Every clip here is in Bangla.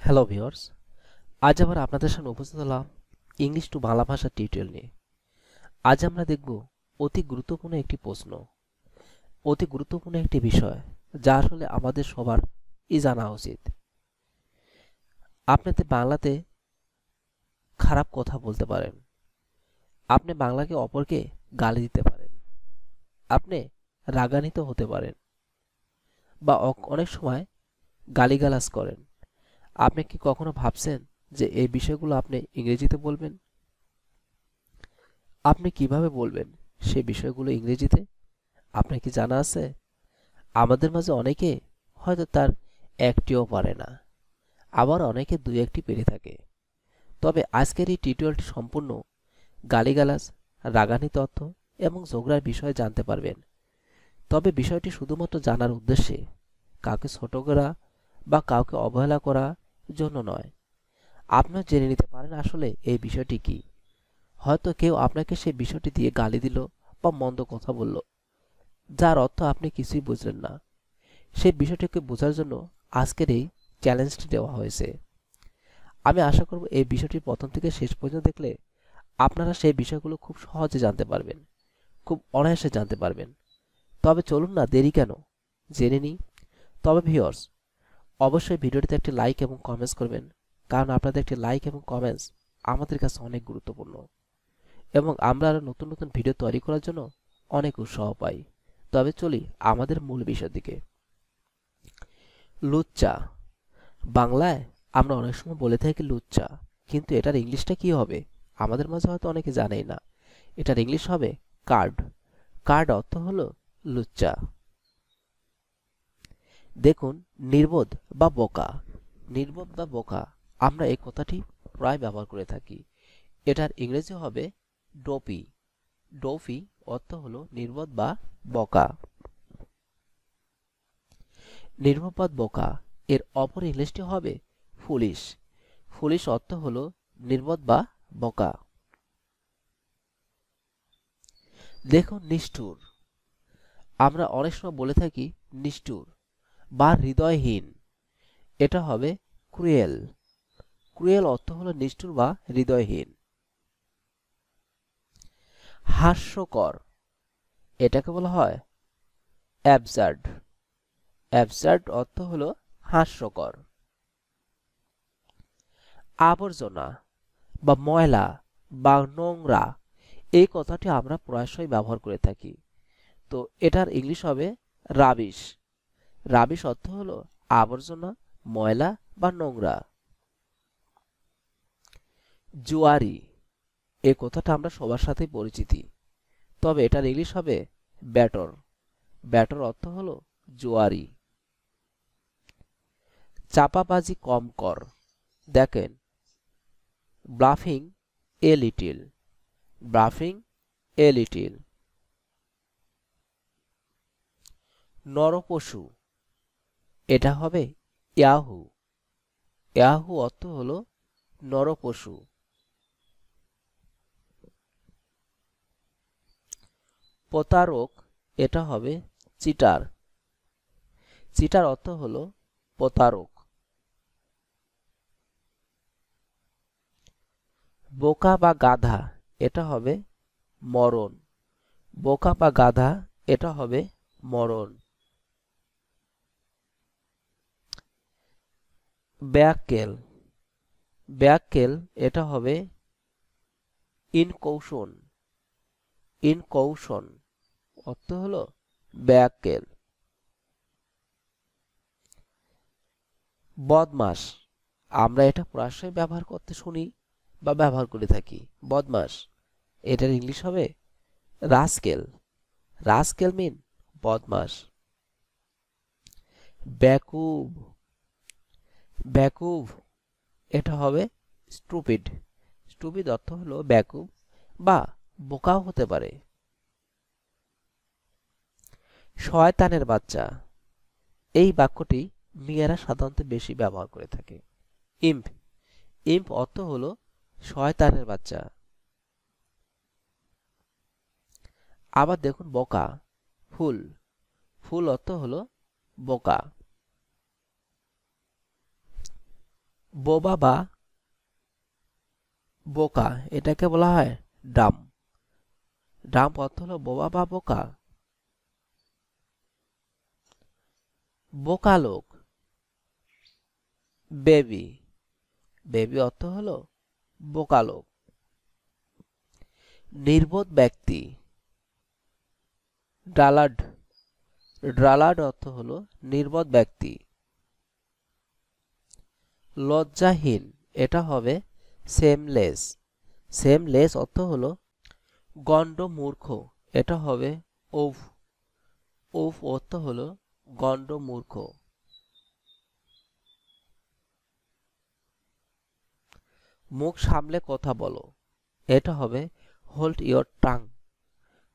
হ্যালো ভিউয়ার্স, আজ আবার আপনাদের সামনে উপস্থিত হলাম ইংলিশ টু বাংলা ভাষার টিউটোরিয়াল নিয়ে। আজ আমরা দেখব অতি গুরুত্বপূর্ণ একটি প্রশ্ন, অতি গুরুত্বপূর্ণ একটি বিষয় যা আসলে আমাদের সবারই জানা উচিত। আপনি বাংলাতে খারাপ কথা বলতে পারেন, আপনি বাংলাকে অপরকে গালি দিতে পারেন, আপনি রাগান্বিত হতে পারেন বা অনেক সময় গালিগালাজ করেন। আপনি কি কখনো ভাবছেন যে এই বিষয়গুলো আপনি ইংরেজিতে বলবেন? আপনি কিভাবে বলবেন সেই বিষয়গুলো ইংরেজিতে? আপনার কি জানা আছে? আমাদের মাঝে অনেকে হয়তো তার একটিও পারে না, আবার অনেকে দুই একটি পেরে থাকে। তবে আজকের এই টিউটোরিয়ালটি সম্পূর্ণ গালিগালাজ, রাগান্বিত তথ্য এবং ঝগড়ার বিষয়ে জানতে পারবেন। তবে বিষয়টি শুধুমাত্র জানার উদ্দেশ্যে, কাউকে ছোট করা বা কাউকে অবহেলা করার জন্য নয়। আপনিও জেনে নিতে পারেন আসলে এই বিষয়টি কি। হয়তো কেউ আপনাকে সেই বিষয়টি দিয়ে গালি দিল বা মন্দ কথা বলল, যার অর্থ আপনি কিছুই বুঝলেন না। সেই বিষয়টিকে বোঝার জন্য আজকের এই চ্যালেঞ্জটি দেওয়া হয়েছে। আমি আশা করব এই বিষয়টি প্রথম থেকে শেষ পর্যন্ত দেখলে আপনারা সেই বিষয়গুলো খুব সহজে জানতে পারবেন, খুব অনায়াসে জানতে পারবেন। তবে চলুন না দেরি কেন, জেনে নিই। তবে ভিউয়ার্স, অবশ্যই ভিডিওটিতে একটি লাইক এবং কমেন্টস করবেন, কারণ আপনাদের একটি লাইক এবং কমেন্টস আমাদের কাছে অনেক গুরুত্বপূর্ণ এবং আমরা আরও নতুন নতুন ভিডিও তৈরি করার জন্য অনেক উৎসাহ পাই। তবে চলি আমাদের মূল বিষয়ের দিকে। লুচ্চা, বাংলায় আমরা অনেক সময় বলে থাকি লুচ্চা, কিন্তু এটার ইংলিশটা কি হবে আমাদের মাঝে হয়তো অনেকে জানেই না। এটার ইংলিশ হবে কার্ড। কার্ড অর্থ হলো লুচ্চা। দেখুন, নির্বোধ বা বোকা, নির্বোধ বা বোকা, আমরা এই কথাটি প্রায় ব্যবহার করে থাকি। এটার ইংরেজি হবে ডোপি। ডোপি অর্থ হলো নির্বোধ বা বোকা। নির্বোধ বা বোকা এর অপর ইংলিশটি হবে ফুলিশ। ফুলিশ অর্থ হলো নির্বোধ বা বোকা। দেখুন, নিষ্ঠুর, আমরা অনেক সময় বলে থাকি নিষ্ঠুর বা হৃদয়হীন। এটা হবে ক্রুয়েল। ক্রুয়েল অর্থ হলো নিষ্ঠুর বা হৃদয়হীন। হাস্যকর, এটাকে বলা হয় অ্যাবসার্ড। অ্যাবসার্ড অর্থ হলো হাস্যকর। আবর্জনা বা ময়লা বা নোংরা, এই কথাটি আমরা প্রায়শই ব্যবহার করে থাকি। তো এটার ইংলিশ হবে রাবিশ। রাবিশ অর্থ হলো আবর্জনা, ময়লা বা নোংরা। জুয়ারি, এই কথাটা আমরা সবার সাথেই পরিচিতি, তবে এটার ইংলিশ হবে ব্যাটর। ব্যাটর অর্থ হলো জুয়ারি। চাপাবাজি কম কর, দেখেন, bluffing a little. Bluffing a little. নরপশু, এটা হবে ইয়াহু। ইয়াহু অর্থ হলো নরপশু। প্রতারক, এটা হবে চিটার। চিটার অর্থ হলো প্রতারক। বোকা বা গাধা, এটা হবে মরণ। বোকা বা গাধা, এটা হবে মরণ। ব্যাককেল। ব্যাককেল, এটা হবে ইনকৌশন। ইনকৌশন অর্থ হলো ব্যাককেল। বদমাস, আমরা এটা প্রায়শই ব্যবহার করতে শুনি বা ব্যবহার করে থাকি। বদমাস, এটার ইংলিশ হবে রাস্কেল। রাস্কেল মিন বদমাস। ব্যাকুব। ব্যাকুব, এটা হবে স্টুপিড। স্টুপিড অর্থ হলো ব্যাকুব বা বোকাও হতে পারে। শয়তানের বাচ্চা, এই বাক্যটি মেয়েরা সাধারণত বেশি ব্যবহার করে থাকে। ইম্প। ইম্প অর্থ হলো শয়তানের বাচ্চা। আবার দেখুন বোকা। ফুল। ফুল অর্থ হলো বোকা। বোবা বা বোকা এটাকে বলা হয় ডাম। ডাম অর্থ হলো বোবা বা বোকা। বোকা লোক, বেবি, বেবি অর্থ হলো বোকা লোক। নির্বোধ ব্যক্তি, ডালাড, ডালাড অর্থ হলো নির্বোধ ব্যক্তি। লজ্জাহীন এটা হবে সেমলেস, সেমলেস অর্থ হলো গণ্ড মূর্খ এটা হবে ওফ, ওফ অর্থ হলো গণ্ড মূর্খ। মুখ সামলে কথা বলো এটা হবে hold your tongue,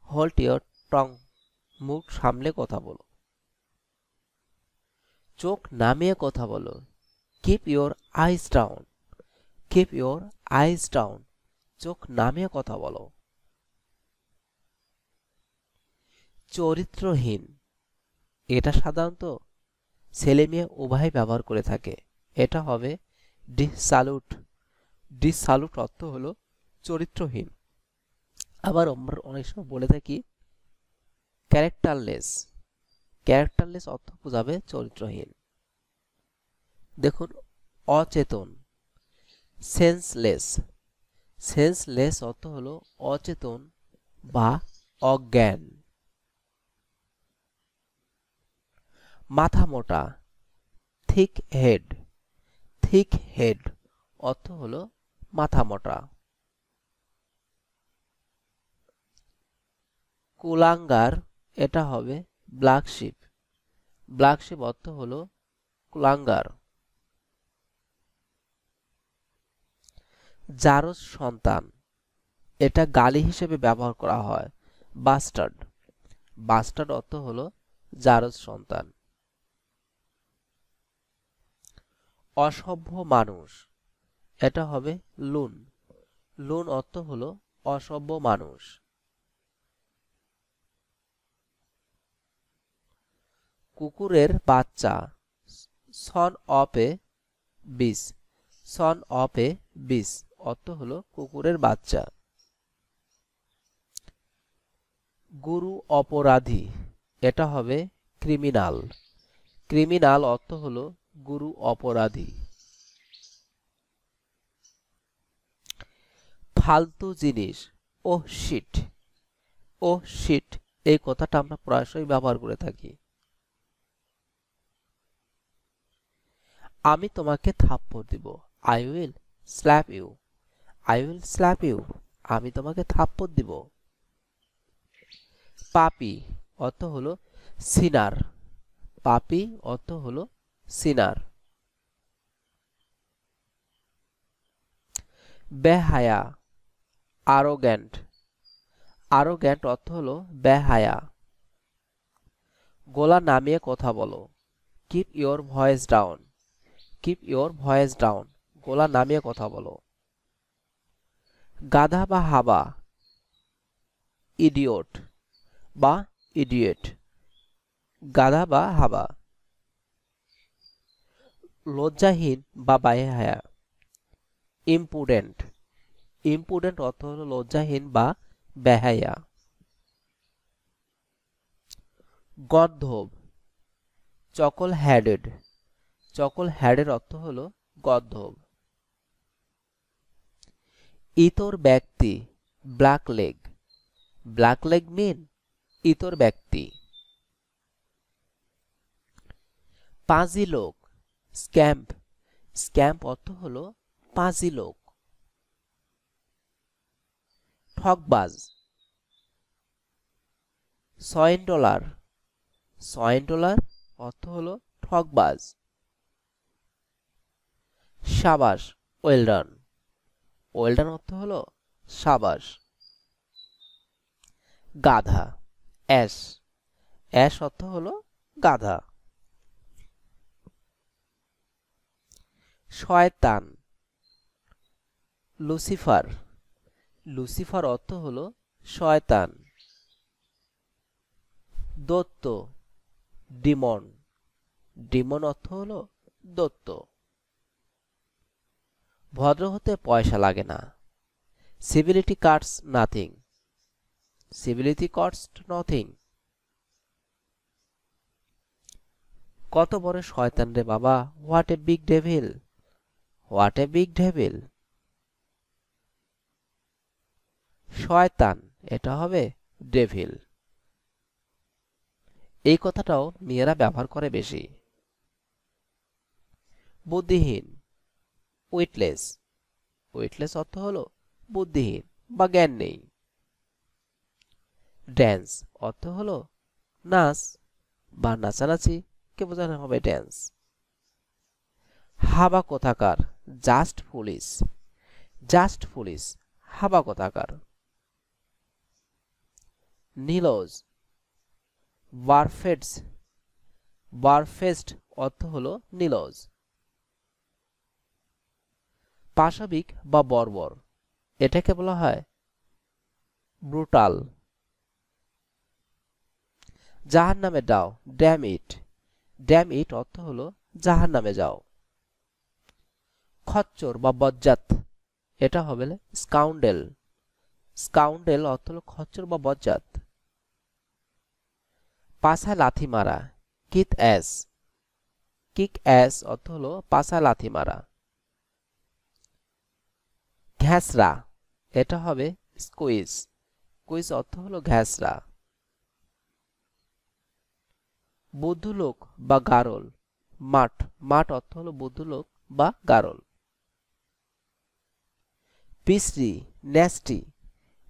hold your টং, মুখ সামলে কথা বলো। চোখ নামিয়ে কথা বলো keep your ice down, keep your ice down, চোখ নামিয়ে কথা বলো। চরিত্রহীন এটা সাধারণত ছেলে মেয়ে উভয় ব্যবহার করে থাকে, এটা হবে ডিসস্যালুট, ডিসস্যালুট অর্থ হলো চরিত্রহীন। আবার আমরা অনেক সময় বলে থাকি ক্যারেক্টারলেস, ক্যারেক্টারলেস অর্থ বোঝাবে চরিত্রহীন। দেখুন অচেতন, সেন্সলেস, সেন্সলেস অর্থ হলো অচেতন বা অজ্ঞান। মাথা মোটা, থিক হেড, থিক হেড অর্থ হলো মাথা মোটা। কুলাঙ্গার এটা হবে ব্ল্যাক শিপ, ব্ল্যাক শিপ অর্থ হলো কুলাঙ্গার। জারজ সন্তান এটা গালি হিসেবে ব্যবহার করা হয় বাস্টার্ড, বাস্টার্ড অর্থ হলো জারজ সন্তান। অসভ্য মানুষ এটা হবে লুন, লুন অর্থ হলো অসভ্য মানুষ। কুকুরের বাচ্চা সন অফ এ বিস, সন অফ এ বিস অর্থ হলো কুকুরের বাচ্চা। গুরু অপরাধী এটা হবে ক্রিমিনাল, ক্রিমিনাল অর্থ হলো গুরু অপরাধী। ফালতু জিনিস ও শিট, ও শিট এই কথাটা আমরা প্রায়শই ব্যবহার করে থাকি। আমি তোমাকে থাপ্পড় দিব, I will slap you, I will slap you, আমি তোমাকে থাপ্পড় দিব। পাপী অর্থ হলো সিনার, পাপী অর্থ হলো সিনার। বেহায়া, আরোগ্যান্ট, আরোগ্যান্ট অর্থ হলো বেহায়া। গলা নামিয়ে কথা বলো keep your voice down, keep your voice down, গলা নামিয়ে কথা বলো। গাধা বা হাবা ইডিওট বা ইডিয়েট, গাধা বা হাবা। লজ্জাহীন বা বেহায়া ইম্পুডেন্ট, ইম্পুডেন্ট অর্থ হলো লজ্জাহীন বা বেহায়া। গর্দভ চকল হ্যাডেড, চকল হ্যাডের অর্থ হলো গর্দভ। ইতর ব্যক্তি ব্ল্যাক লেগ, ব্ল্যাক লেগ মিন ইতর ব্যক্তি। পাজি লোক স্ক্যাম্প, স্ক্যাম্প অর্থ হলো পাজি লোক। ঠকবাজ সয়েন ডলার, সয়েন ডলার অর্থ হলো ঠকবাজ। সাবাস ওয়েল ডান, ওয়েল ডান অর্থ হলো সাবাস। গাধা অ্যাশ, অ্যাশ অর্থ হলো গাধা। শয়তান লুসিফার, লুসিফার অর্থ হলো শয়তান। দৈত্য ডিমন, ডিমন অর্থ হলো দৈত্য। ভদ্র হতে পয়সা লাগে না। Civility costs nothing. Civility cost nothing. কত বড় শয়তান রে বাবা, what a big devil. What a big devil. শয়তান, এটা হবে ডেভিল। এই কথাটাও মেয়েরা ব্যবহার করে বেশি। বুদ্ধিহীন, উইটলেস। উইটলেস অর্থ হলো বুদ্ধিহীন বা জ্ঞান নেই। ড্যান্স অর্থ হলো নাচ বা নাচানাচি কে বোঝানো হবে ড্যান্স। হাবা কোথাকার, জাস্ট পুলিশ। জাস্ট পুলিশ, হাবা কোথাকার। নিলোজ, বারফেস্ট। বারফেস্ট অর্থ হলো নিলোজ। পাশবিক বা বর্বর, এটাকে বলা হয় ব্রুটাল। জাহান্নামে যাও, ড্যাম ইট। ড্যাম ইট অর্থ হলো জাহান্নামে যাও। খচ্চর বা বজ্জাত, এটা হবে স্কাউন্ডেল। স্কাউন্ডেল অর্থ হলো খচ্চর বা বজ্জাত। পাছায় লাথি মারা, কিক অ্যাস। কিক অ্যাস অর্থ হলো পাছায় লাথি মারা। ঘ্যাঁচড়া, এটা হবে স্কুইজ। স্কুইজ অর্থ হলো ঘ্যাঁচড়া। বুদ্ধলোক বা গারল, মাঠ। মাঠ অর্থ হলো বুদ্ধলোক বা গারল। বিশ্রী, ন্যাস্টি।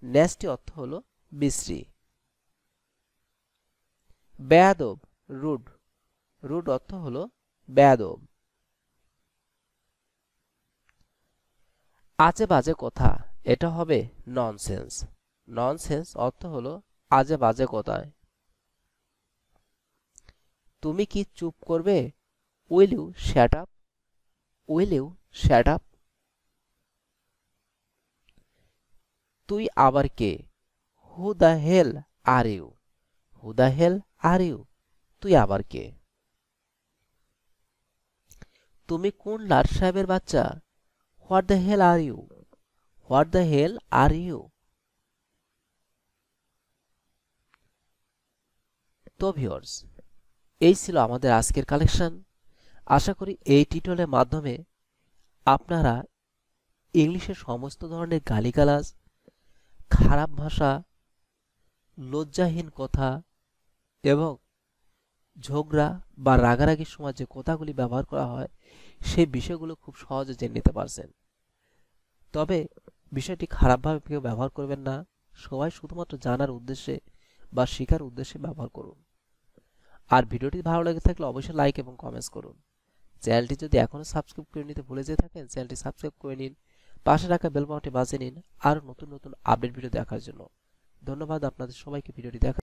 ন্যাস্টি অর্থ হলো বিশ্রী। বেয়াদব, রুড। রুড অর্থ হলো বেয়াদব। আজে বাজে কথা, এটা হবে ননসেন্স। ননসেন্স অর্থ হলো আজে বাজে কথায়। তুমি কি চুপ করবে, will you shut up. Will you shut up. তুই আবার কে, who the hell are you. Who the hell are you, তুই আবার কে। তুমি কোন লাট সাহেবের বাচ্চা, what the hell are you. What the hell are you. তো ভিউয়ার্স, এই ছিল আমাদের আজকের কালেকশন। আশা করি এই টিউটোরিয়ালের মাধ্যমে আপনারা ইংলিশের সমস্ত ধরনের গালিগালাজ, খারাপ ভাষা, লজ্জাহীন কথা এবং ঝগড়া বা রাগারাগির সময় যে কথাগুলি ব্যবহার করা হয় সেই বিষয়গুলো খুব সহজে জেনে নিতে পারছেন। তবে বিষয়টি খারাপভাবে কেউ ব্যবহার করবেন না। সবাই শুধুমাত্র জানার উদ্দেশ্যে বা শেখার উদ্দেশ্যে ব্যবহার করুন। আর ভিডিওটি ভালো লেগে থাকলে অবশ্যই লাইক এবং কমেন্টস করুন। চ্যানেলটি যদি এখনো সাবস্ক্রাইব করে নিতে ভুলে যেয়ে থাকেন, চ্যানেলটি সাবস্ক্রাইব করে নিন। পাশে রাখা বেল বাটনটি বাজিয়ে নিন আরও নতুন নতুন আপডেট ভিডিও দেখার জন্য। ধন্যবাদ আপনাদের সবাইকে ভিডিওটি দেখা